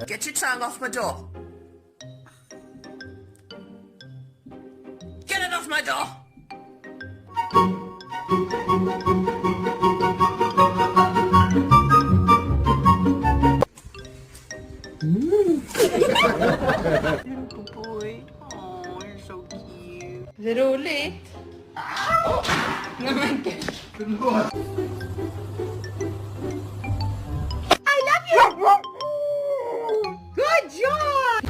Get your tongue off my door. Get it off my door! Little boy. Oh, you're so cute. Is it roligt? Nej men gud. I love you! Good job!